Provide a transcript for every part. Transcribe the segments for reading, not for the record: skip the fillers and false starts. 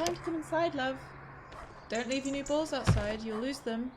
time to come inside, love. Don't leave your new balls outside, you'll lose them.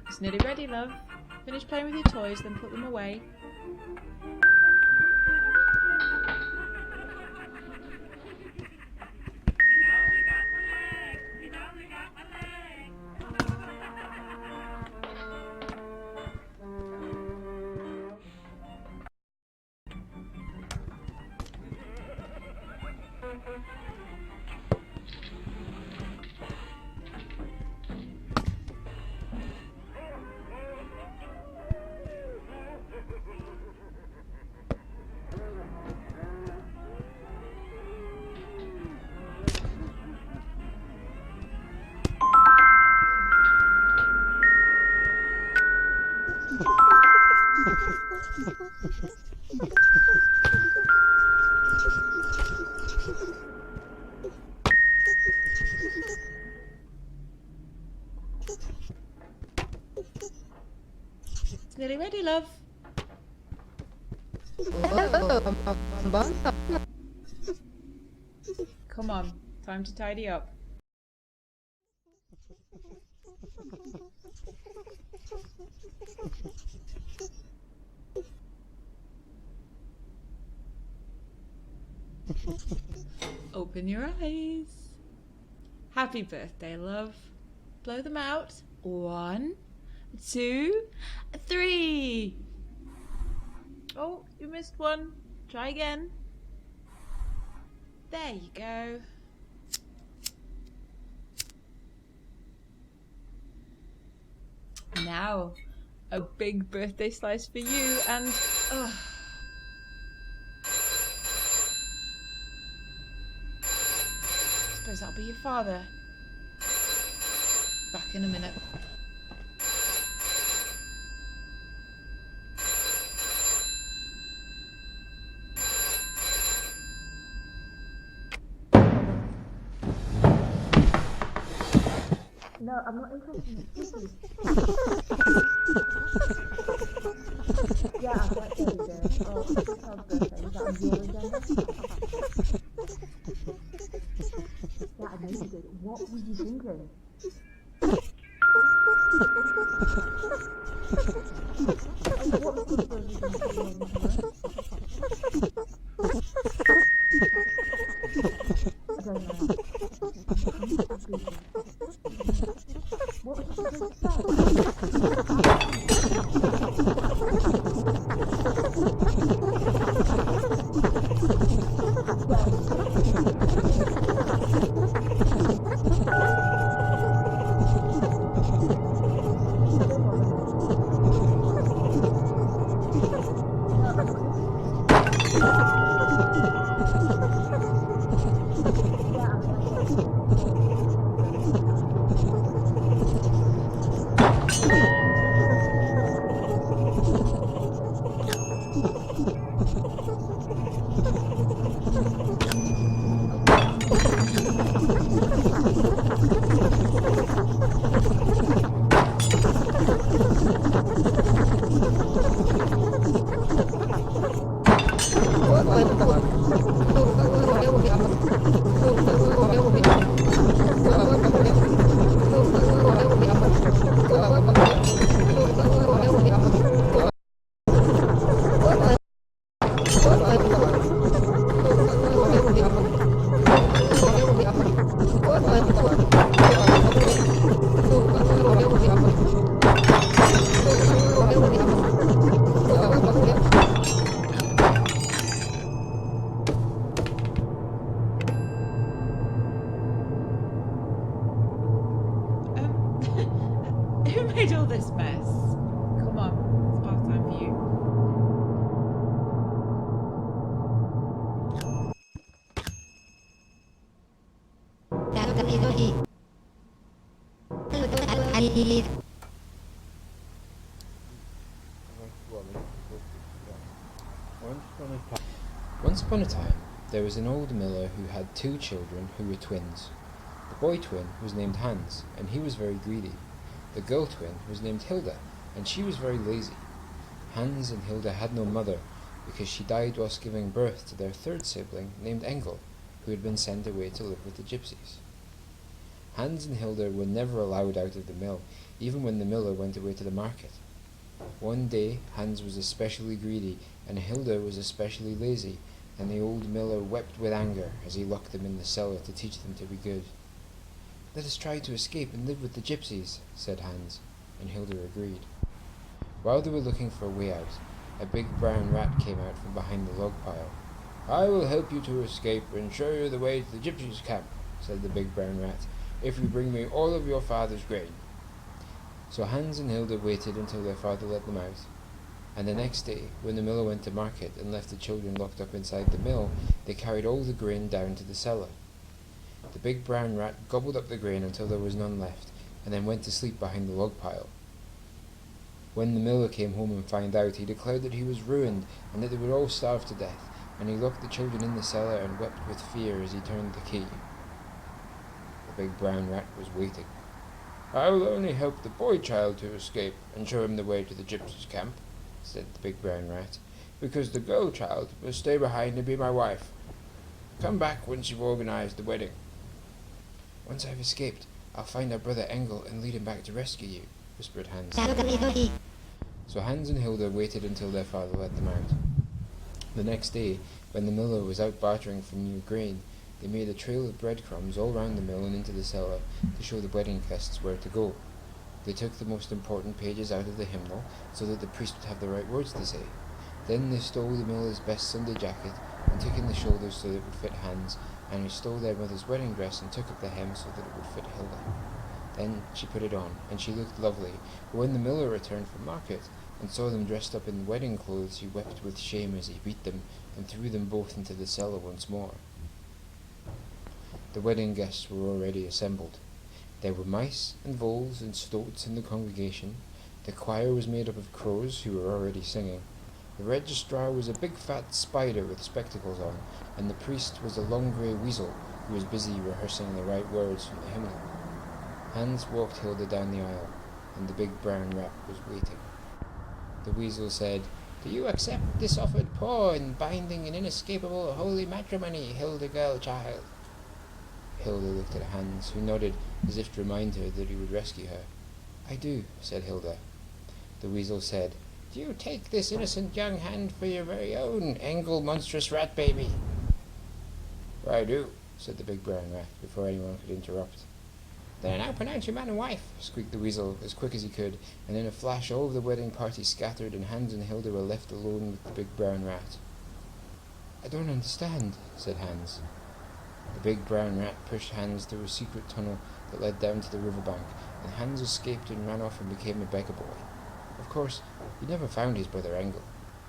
It's nearly ready, love. Finish playing with your toys, then put them away. It's nearly ready, love. Come on, time to tidy up. Open your eyes. Happy birthday, love. Blow them out. 1, 2, 3. Oh, you missed one. Try again. There you go. Now, a big birthday slice for you and... Suppose that'll be your father. Back in a minute. No, I'm not interested in this. Yeah, I'm quite very good. Oh, it's a child's birthday. Is that on your agenda? Yeah, I know you did. What were you thinking? What was the birthday thinking? I don't know. What was you supposed to say? Once upon a time, there was an old miller who had 2 children who were twins. The boy twin was named Hans, and he was very greedy. The girl twin was named Hilda, and she was very lazy. Hans and Hilda had no mother, because she died whilst giving birth to their 3rd sibling named Engel, who had been sent away to live with the gypsies. Hans and Hilda were never allowed out of the mill, even when the miller went away to the market. One day Hans was especially greedy, and Hilda was especially lazy, and the old miller wept with anger as he locked them in the cellar to teach them to be good. "Let us try to escape and live with the gypsies," said Hans, and Hilda agreed. While they were looking for a way out, a big brown rat came out from behind the log pile. "I will help you to escape and show you the way to the gypsies' camp," said the big brown rat, "if you bring me all of your father's grain." So Hans and Hilda waited until their father let them out, and the next day, when the miller went to market and left the children locked up inside the mill, they carried all the grain down to the cellar. The big brown rat gobbled up the grain until there was none left, and then went to sleep behind the log pile. When the miller came home and found out, he declared that he was ruined and that they would all starve to death, and he locked the children in the cellar and wept with fear as he turned the key. The big brown rat was waiting. "I will only help the boy child to escape and show him the way to the gypsies' camp," said the big brown rat, "because the girl child must stay behind and be my wife. Come back once you've organized the wedding." "Once I've escaped, I'll find our brother Engel and lead him back to rescue you," whispered Hans. So Hans and Hilda waited until their father let them out. The next day, when the miller was out bartering for new grain, they made a trail of breadcrumbs all round the mill and into the cellar to show the wedding guests where to go. They took the most important pages out of the hymnal so that the priest would have the right words to say. Then they stole the miller's best Sunday jacket and took in the shoulders so that it would fit Hans, and he stole their mother's wedding dress and took up the hem so that it would fit Hilda. Then she put it on, and she looked lovely, but when the miller returned from market and saw them dressed up in wedding clothes, he wept with shame as he beat them and threw them both into the cellar once more. The wedding guests were already assembled. There were mice and voles and stoats in the congregation. The choir was made up of crows who were already singing. The registrar was a big fat spider with spectacles on, and the priest was a long grey weasel who was busy rehearsing the right words from the hymnal. Hans walked Hilda down the aisle, and the big brown rat was waiting. The weasel said, "Do you accept this offered paw in binding and inescapable holy matrimony, Hilda girl child?" Hilda looked at Hans, who nodded as if to remind her that he would rescue her. "I do," said Hilda. The weasel said, "Do you take this innocent young hand for your very own, Engel monstrous rat baby?" "I do," said the big brown rat, before anyone could interrupt. "Then I now pronounce you man and wife," squeaked the weasel as quick as he could, and in a flash all of the wedding party scattered and Hans and Hilda were left alone with the big brown rat. "I don't understand," said Hans. The big brown rat pushed Hans through a secret tunnel that led down to the riverbank, and Hans escaped and ran off and became a beggar boy. Of course, he never found his brother Engel,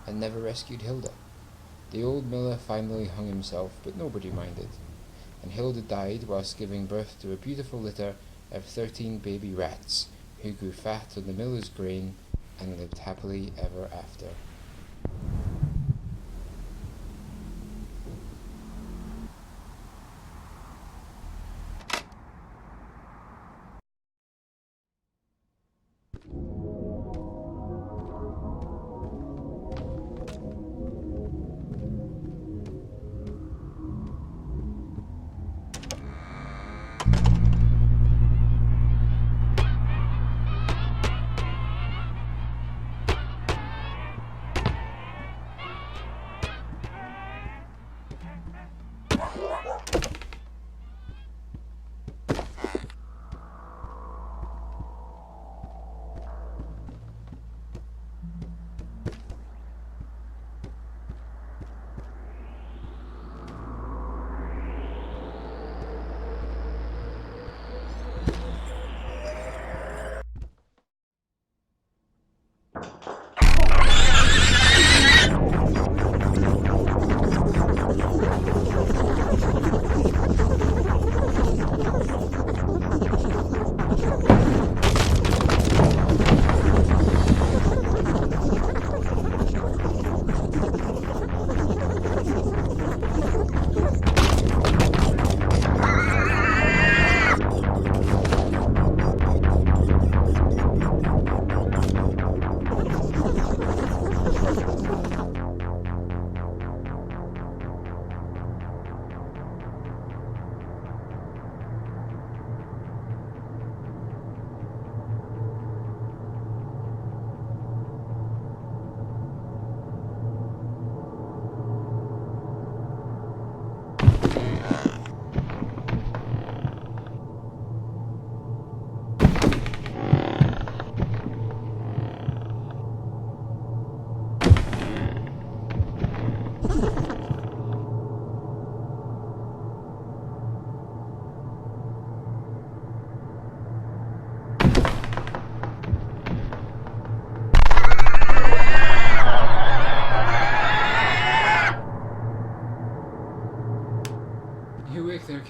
and never rescued Hilda. The old miller finally hung himself, but nobody minded, and Hilda died whilst giving birth to a beautiful litter of 13 baby rats, who grew fat on the miller's grain and lived happily ever after.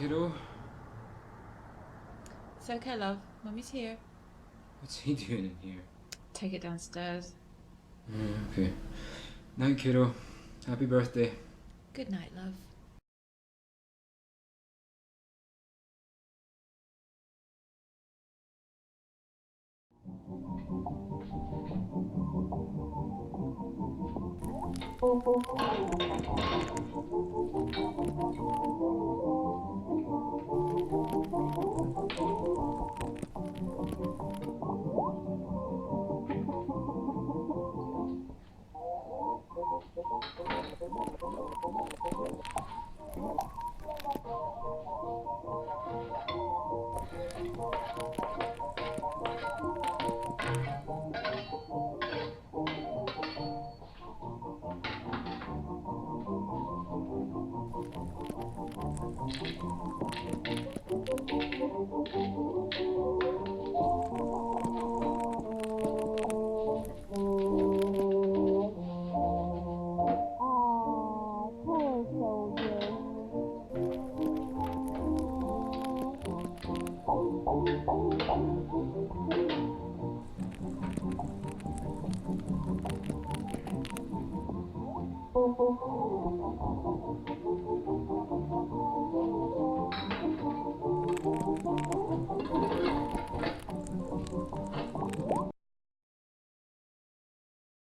kiddo. It's okay, love. Mummy's here. What's he doing in here? Take it downstairs. Okay. Night, kiddo. Happy birthday. Good night, love.